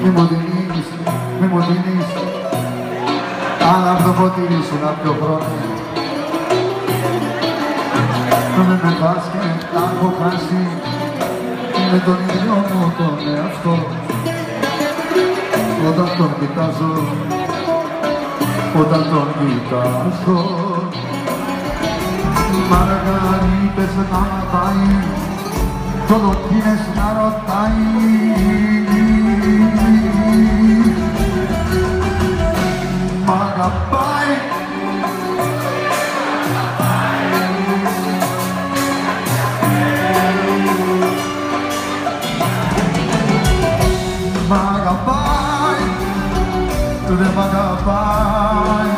μη μου δίνεις άλλα από το ποτήρι σου να πιο χρόνο. Με πας και τα έχω χάσει με τον ίδιο μου τον εαυτό. Όταν τον κοιτάζω, όταν τον κοιτάζω, μαργαρίτες να πάει, κολοκίνες να ρωτάει. Μ' αγαπάει, μ' αγαπάει, δεν μ' αγαπάει.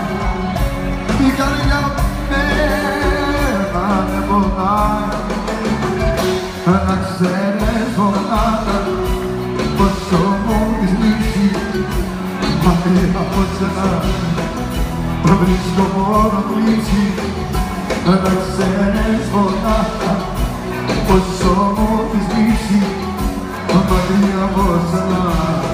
Η καρδιά μένα δεν πονάει. Να ξέρεις μονάχα πόσο μου της λύσει μακριά από σένα βρίσκω μόνο πλήξη. Να ξέρεις μονάχα πόσο μου της λύσει μακριά από σένα.